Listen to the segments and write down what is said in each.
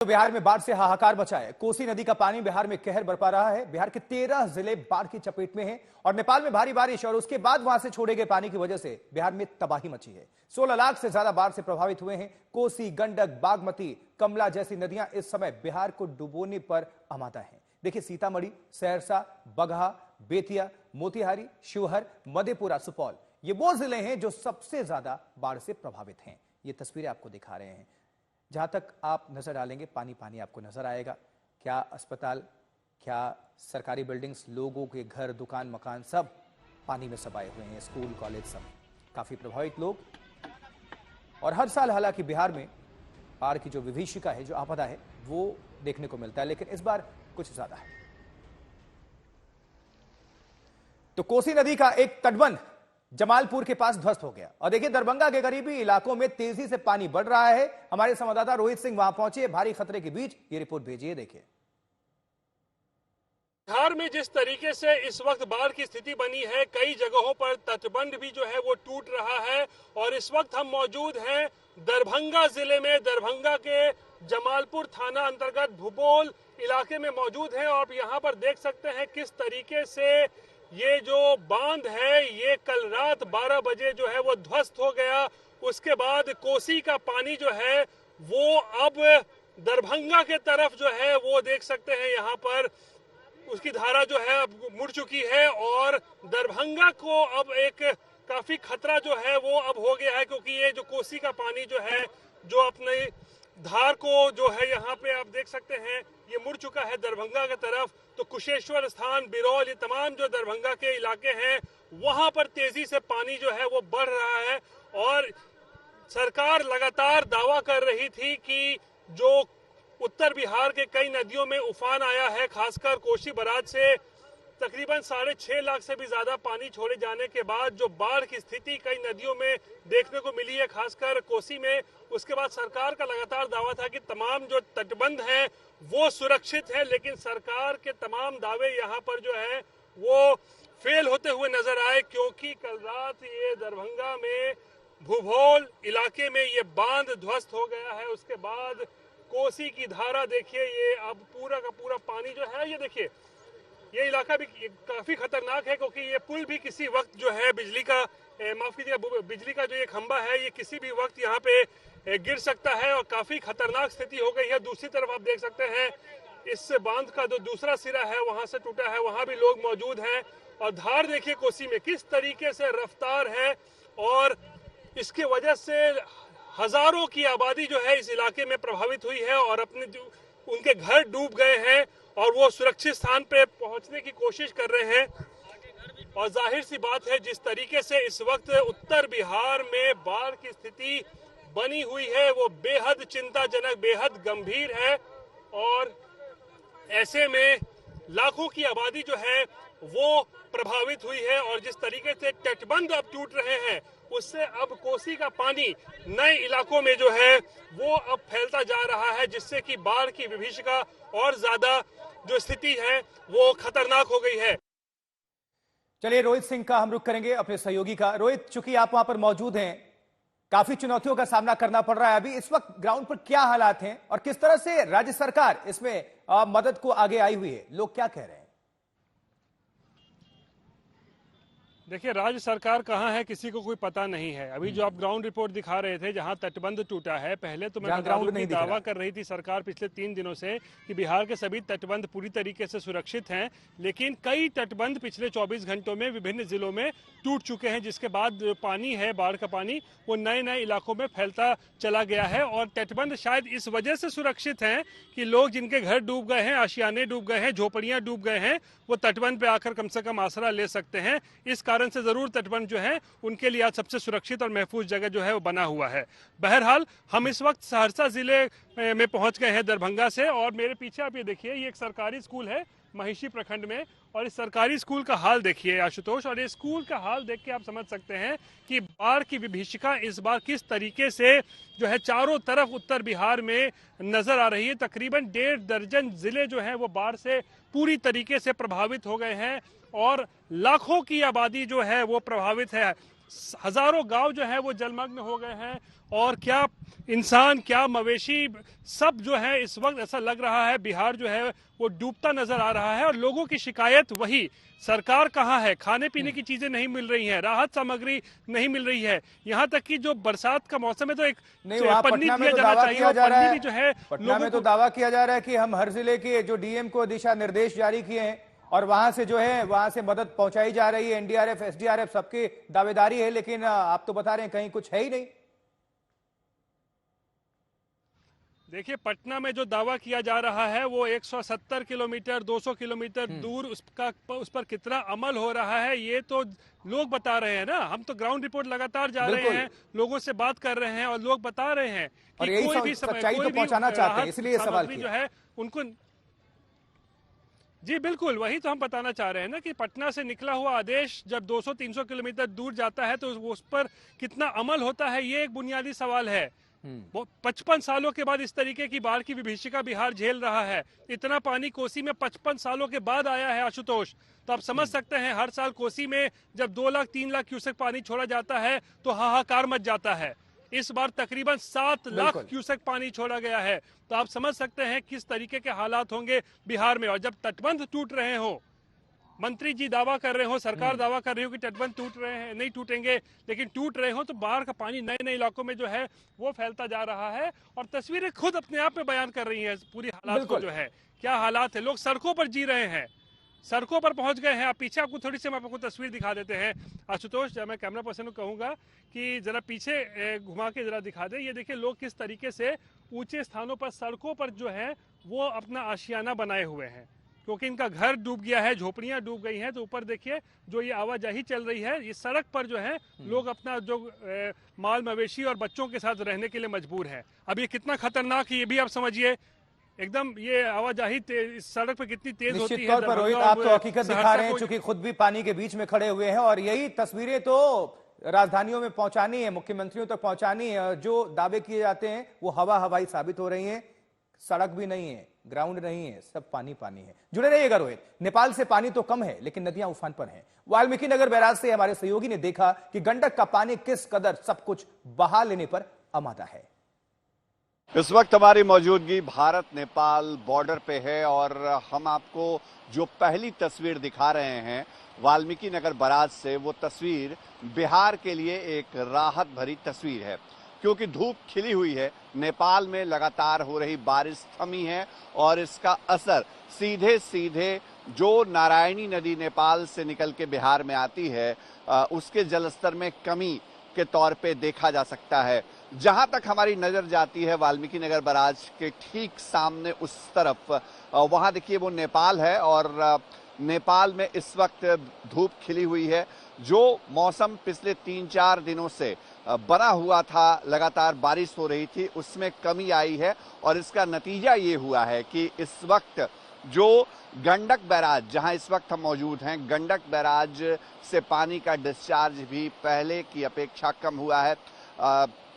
तो बिहार में बाढ़ से हाहाकार मचा है। कोसी नदी का पानी बिहार में कहर बरपा रहा है। बिहार के 13 जिले बाढ़ की चपेट में हैं और नेपाल में भारी बारिश और उसके बाद वहां से छोड़े गए पानी की वजह से बिहार में तबाही मची है। 16 लाख से ज्यादा बाढ़ से प्रभावित हुए हैं। कोसी, गंडक, बागमती, कमला जैसी नदियां इस समय बिहार को डुबोने पर आमादा हैं। देखिए, सीतामढ़ी, सहरसा, बगहा, बेतिया, मोतिहारी, शिवहर, मधेपुरा, सुपौल, ये वो जिले हैं जो सबसे ज्यादा बाढ़ से प्रभावित हैं। ये तस्वीरें आपको दिखा रहे हैं। जहां तक आप नजर डालेंगे पानी पानी आपको नजर आएगा। क्या अस्पताल, क्या सरकारी बिल्डिंग्स, लोगों के घर, दुकान, मकान सब पानी में समाये हुए हैं। स्कूल, कॉलेज सब काफी प्रभावित लोग। और हर साल हालांकि बिहार में बाढ़ की जो विभीषिका है, जो आपदा है, वो देखने को मिलता है, लेकिन इस बार कुछ ज्यादा है। तो कोसी नदी का एक तटबंध जमालपुर के पास ध्वस्त हो गया और देखिए, दरभंगा के करीबी इलाकों में तेजी से पानी बढ़ रहा है। हमारे संवाददाता रोहित सिंह वहां पहुंचे, भारी खतरे के बीच ये रिपोर्ट भेजिए। देखिए, बिहार में जिस तरीके से इस वक्त बाढ़ की स्थिति बनी है, कई जगहों पर तटबंध भी जो है वो टूट रहा है। और इस वक्त हम मौजूद हैं दरभंगा जिले में, दरभंगा के जमालपुर थाना अंतर्गत भूबोल इलाके में मौजूद हैं। और यहाँ पर देख सकते हैं किस तरीके से ये जो बांध है, ये कल रात 12 बजे जो है वो ध्वस्त हो गया। उसके बाद कोसी का पानी जो है वो अब दरभंगा के तरफ जो है वो देख सकते हैं यहाँ पर उसकी धारा जो है अब मुड़ चुकी है और दरभंगा को अब एक काफी खतरा जो है वो अब हो गया है, क्योंकि ये जो कोसी का पानी जो है जो अपने धार को जो है यहाँ पे आप देख सकते हैं ये मुड़ चुका है दरभंगा की तरफ। तो कुशेश्वर स्थान, बिरौल, ये तमाम जो दरभंगा के इलाके हैं वहां पर तेजी से पानी जो है वो बढ़ रहा है। और सरकार लगातार दावा कर रही थी कि जो उत्तर बिहार के कई नदियों में उफान आया है, खासकर कोसी बराज से तकरीबन 6.5 लाख से भी ज्यादा पानी छोड़े जाने के बाद जो बाढ़ की स्थिति कई नदियों में देखने को मिली है, खासकर कोसी में। उसके बाद सरकार का लगातार दावा था कि तमाम जो तटबंध हैं वो सुरक्षित है, लेकिन सरकार के तमाम दावे यहाँ पर जो है वो फेल होते हुए नजर आए, क्योंकि कल रात ये दरभंगा में भूबोल इलाके में ये बांध ध्वस्त हो गया है। उसके बाद कोसी की धारा देखिए, ये अब पूरा का पूरा पानी जो है, ये देखिए ये इलाका भी काफी खतरनाक है, क्योंकि ये पुल भी किसी वक्त जो है बिजली का, माफ कीजिएगा, बिजली का जो ये खंभा है ये किसी भी वक्त यहाँ पे गिर सकता है और काफी खतरनाक स्थिति हो गई है। दूसरी तरफ आप देख सकते हैं इस बांध का जो दूसरा सिरा है वहां से टूटा है, वहां भी लोग मौजूद हैं। और धार देखिए कोसी में किस तरीके से रफ्तार है और इसकी वजह से हजारों की आबादी जो है इस इलाके में प्रभावित हुई है और अपने जो उनके घर डूब गए हैं और वो सुरक्षित स्थान पे पहुंचने की कोशिश कर रहे हैं। और जाहिर सी बात है, जिस तरीके से इस वक्त उत्तर बिहार में बाढ़ की स्थिति बनी हुई है वो बेहद चिंताजनक, बेहद गंभीर है। और ऐसे में लाखों की आबादी जो है वो प्रभावित हुई है और जिस तरीके से तटबंध अब टूट रहे हैं उससे अब कोसी का पानी नए इलाकों में जो है वो अब फैलता जा रहा है, जिससे कि बाढ़ की विभीषिका और ज्यादा जो स्थिति है वो खतरनाक हो गई है। चलिए, रोहित सिंह का हम रुख करेंगे अपने सहयोगी का। रोहित, चूंकि आप वहां पर मौजूद हैं, काफी चुनौतियों का सामना करना पड़ रहा है। अभी इस वक्त ग्राउंड पर क्या हालात हैं और किस तरह से राज्य सरकार इसमें मदद को आगे आई हुई है, लोग क्या कह रहे हैं? देखिए, राज्य सरकार कहाँ है किसी को कोई पता नहीं है। अभी जो आप ग्राउंड रिपोर्ट दिखा रहे थे जहां तटबंध टूटा है, पहले तो मैं बता दूं कि दावा कर रही थी सरकार पिछले 3 दिनों से कि बिहार के सभी तटबंध पूरी तरीके से सुरक्षित हैं, लेकिन कई तटबंध पिछले 24 घंटों में विभिन्न जिलों में टूट चुके हैं, जिसके बाद जो पानी है, बाढ़ का पानी, वो नए नए इलाकों में फैलता चला गया है। और तटबंध शायद इस वजह से सुरक्षित हैं कि लोग जिनके घर डूब गए हैं, आशियाने डूब गए हैं, झोपड़ियां डूब गए हैं, वो तटबंध पे आकर कम से कम आसरा ले सकते हैं। इस कारण से जरूर तटबंध जो है उनके लिए आज सबसे सुरक्षित और महफूज जगह जो है वो बना हुआ है। बहरहाल हम इस वक्त सहरसा जिले में पहुंच गए हैं दरभंगा से, और मेरे पीछे आप ये देखिए, ये एक सरकारी स्कूल है महिषी प्रखंड में, और इस सरकारी स्कूल का हाल देखिए आशुतोष। और ये स्कूल का हाल देख के आप समझ सकते हैं कि बाढ़ की विभीषिका इस बार किस तरीके से जो है चारों तरफ उत्तर बिहार में नजर आ रही है। तकरीबन 1.5 दर्जन जिले जो हैं वो बाढ़ से पूरी तरीके से प्रभावित हो गए हैं और लाखों की आबादी जो है वो प्रभावित है। हजारों गांव जो है वो जलमग्न हो गए हैं और क्या इंसान क्या मवेशी सब जो है इस वक्त ऐसा लग रहा है बिहार जो है वो डूबता नजर आ रहा है। और लोगों की शिकायत वही, सरकार कहाँ है, खाने पीने की चीजें नहीं मिल रही हैं, राहत सामग्री नहीं मिल रही है, यहाँ तक कि जो बरसात का मौसम है तो एक नहीं, वहां पन्नी पटना में दिया तो जाना दावा चाहिए किया और जा रहा पन्नी है, भी जो है पटना में तो दावा किया जा रहा है कि हम हर जिले के जो डीएम को दिशा निर्देश जारी किए हैं और वहां से जो है वहां से मदद पहुंचाई जा रही है, एनडीआरएफ एसडीआरएफ सबकी दावेदारी है, लेकिन आप तो बता रहे हैं कहीं कुछ है ही नहीं। देखिए, पटना में जो दावा किया जा रहा है वो 170 किलोमीटर 200 किलोमीटर दूर उस पर कितना अमल हो रहा है ये तो लोग बता रहे हैं ना। हम तो ग्राउंड रिपोर्ट लगातार जा रहे हैं, लोगों से बात कर रहे हैं और लोग बता रहे हैं कि कोई भी सच्चाई तो पहुंचाना चाहते हैं, इसलिए सवाल किया जो है उनको। जी बिल्कुल, वही तो हम बताना चाह रहे हैं ना कि पटना से निकला हुआ आदेश जब 200-300 किलोमीटर दूर जाता है तो उस पर कितना अमल होता है, ये एक बुनियादी सवाल है। 55 सालों के बाद इस तरीके की बाढ़ की विभीषिका बिहार झेल रहा है। इतना पानी कोसी में 55 सालों के बाद आया है आशुतोष, तो आप समझ सकते हैं हर साल कोसी में जब 2 लाख 3 लाख क्यूसेक पानी छोड़ा जाता है तो हाहाकार मच जाता है। इस बार तकरीबन 7 लाख क्यूसेक पानी छोड़ा गया है, तो आप समझ सकते हैं किस तरीके के हालात होंगे बिहार में। और जब तटबंध टूट रहे हो, मंत्री जी दावा कर रहे हो, सरकार दावा कर रही हो कि तटबंध टूट रहे हैं, नहीं टूटेंगे, लेकिन टूट रहे हो तो बाढ़ का पानी नए नए इलाकों में जो है वो फैलता जा रहा है। और तस्वीरें खुद अपने आप में बयान कर रही हैं पूरी हालात को, जो है क्या हालात है। लोग सड़कों पर जी रहे हैं, सड़कों पर पहुंच गए हैं। आप पीछे आपको थोड़ी सी हम आपको तस्वीर दिखा देते हैं आशुतोष, मैं कैमरा पर्सन को कहूंगा कि जरा पीछे घुमा के जरा दिखा दे। ये देखिए लोग किस तरीके से ऊंचे स्थानों पर सड़कों पर जो है वो अपना आशियाना बनाए हुए हैं, क्योंकि इनका घर डूब गया है, झोपड़ियां डूब गई हैं। तो ऊपर देखिए जो ये आवाजाही चल रही है, ये सड़क पर जो है लोग अपना जो माल मवेशी और बच्चों के साथ रहने के लिए मजबूर है। अब ये कितना खतरनाक है ये भी आप समझिए, एकदम ये आवाजाही सड़क पर कितनी तेज होती है। निश्चित तौर पर रोहित, आप तो हकीकत दिखा रहे हैं चूंकि खुद भी पानी के बीच में खड़े हुए हैं और यही तस्वीरें तो राजधानियों में पहुंचानी है, मुख्यमंत्रियों तक पहुंचानी है। जो दावे किए जाते हैं वो हवाई साबित हो रही हैं। सड़क भी नहीं है, ग्राउंड नहीं है, सब पानी पानी है। जुड़े रहिएगा रोहित। नेपाल से पानी तो कम है लेकिन नदियां उफान पर हैं। वाल्मीकि नगर बैराज से हमारे सहयोगी ने देखा कि गंडक का पानी किस कदर सब कुछ बहा लेने पर आमादा है। इस वक्त हमारी मौजूदगी भारत नेपाल बॉर्डर पे है और हम आपको जो पहली तस्वीर दिखा रहे हैं वाल्मीकि नगर बैराज से, वो तस्वीर बिहार के लिए एक राहत भरी तस्वीर है, क्योंकि धूप खिली हुई है। नेपाल में लगातार हो रही बारिश थमी है और इसका असर सीधे सीधे जो नारायणी नदी नेपाल से निकल के बिहार में आती है उसके जलस्तर में कमी के तौर पे देखा जा सकता है। जहां तक हमारी नजर जाती है वाल्मीकि नगर बैराज के ठीक सामने उस तरफ, वहां देखिए वो नेपाल है और नेपाल में इस वक्त धूप खिली हुई है। जो मौसम पिछले 3-4 दिनों से बना हुआ था, लगातार बारिश हो रही थी, उसमें कमी आई है और इसका नतीजा ये हुआ है कि इस वक्त जो गंडक बैराज, जहां इस वक्त हम मौजूद हैं, गंडक बैराज से पानी का डिस्चार्ज भी पहले की अपेक्षा कम हुआ है।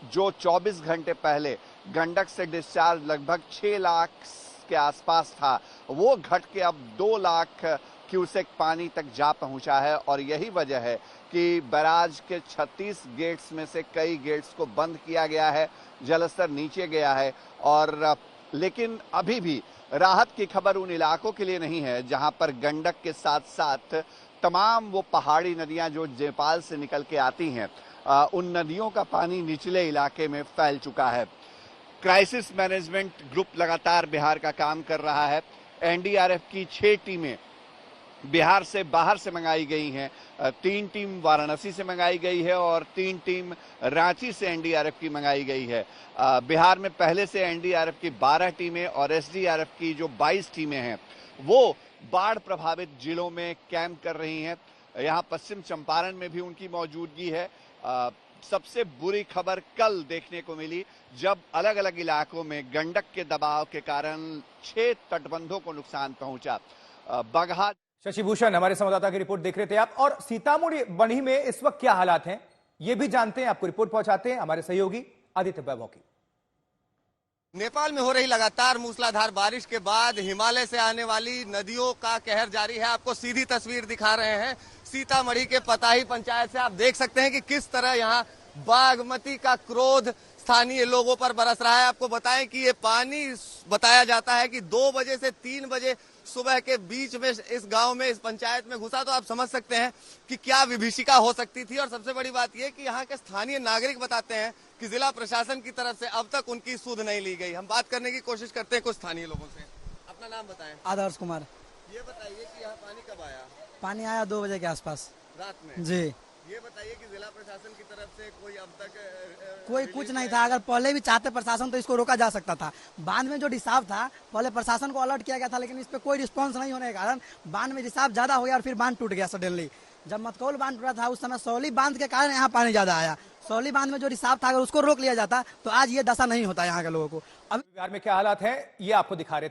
जो 24 घंटे पहले गंडक से डिस्चार्ज लगभग 6 लाख के आसपास था, वो घट के अब 2 लाख क्यूसेक पानी तक जा पहुंचा है। और यही वजह है कि बैराज के 36 गेट्स में से कई गेट्स को बंद किया गया है, जलस्तर नीचे गया है। और लेकिन अभी भी राहत की खबर उन इलाकों के लिए नहीं है जहां पर गंडक के साथ साथ तमाम वो पहाड़ी नदियां जो नेपाल से निकल के आती हैं, उन नदियों का पानी निचले इलाके में फैल चुका है। क्राइसिस मैनेजमेंट ग्रुप लगातार बिहार का काम कर रहा है। एनडीआरएफ की 6 टीमें बिहार से बाहर से मंगाई गई हैं। 3 टीम वाराणसी से मंगाई गई है और 3 टीम रांची से एनडीआरएफ की मंगाई गई है। बिहार में पहले से एनडीआरएफ की 12 टीमें और एसडीआरएफ की जो 22 टीमें हैं वो बाढ़ प्रभावित जिलों में कैंप कर रही हैं। यहाँ पश्चिम चंपारण में भी उनकी मौजूदगी है। सबसे बुरी खबर कल देखने को मिली जब अलग अलग इलाकों में गंडक के दबाव के कारण 6 तटबंधों को नुकसान पहुंचा। बगहा शशि भूषण हमारे संवाददाता की रिपोर्ट देख रहे थे आप। और सीतामढ़ी बनी में इस वक्त क्या हालात हैं ये भी जानते हैं, आपको रिपोर्ट पहुंचाते हैं हमारे सहयोगी आदित्य वैभव की। नेपाल में हो रही लगातार मूसलाधार बारिश के बाद हिमालय से आने वाली नदियों का कहर जारी है। आपको सीधी तस्वीर दिखा रहे हैं सीतामढ़ी के पताही पंचायत से। आप देख सकते हैं कि किस तरह यहाँ बागमती का क्रोध स्थानीय लोगों पर बरस रहा है। आपको बताएं कि ये पानी बताया जाता है कि 2 बजे से 3 बजे सुबह के बीच में इस गांव में, इस पंचायत में घुसा। तो आप समझ सकते हैं कि क्या विभीषिका हो सकती थी। और सबसे बड़ी बात यह कि यहाँ के स्थानीय नागरिक बताते हैं कि जिला प्रशासन की तरफ से अब तक उनकी सुध नहीं ली गई। हम बात करने की कोशिश करते हैं कुछ स्थानीय लोगों से। अपना नाम बताएं। आदर्श कुमार। ये बताइए कि यहाँ पानी कब आया? पानी आया 2 बजे के आसपास रात में जी। ये बताइए कि जिला प्रशासन की तरफ से कोई अब तक कोई कुछ नहीं था। अगर पहले भी चाहते प्रशासन तो इसको रोका जा सकता था। बांध में जो रिसाव था पहले प्रशासन को अलर्ट किया गया था, लेकिन इस पे कोई रिस्पांस नहीं होने के कारण बांध में रिसाव ज्यादा हो गया और फिर बांध टूट गया सडनली। जब मतकौल बांध टूटा था उस समय सौली बांध के कारण यहाँ पानी ज्यादा आया। सौली बांध में जो रिसाव था अगर उसको रोक लिया जाता तो आज ये दशा नहीं होता यहाँ के लोगों को। अब बिहार में क्या हालात है ये आपको दिखा रहे थे।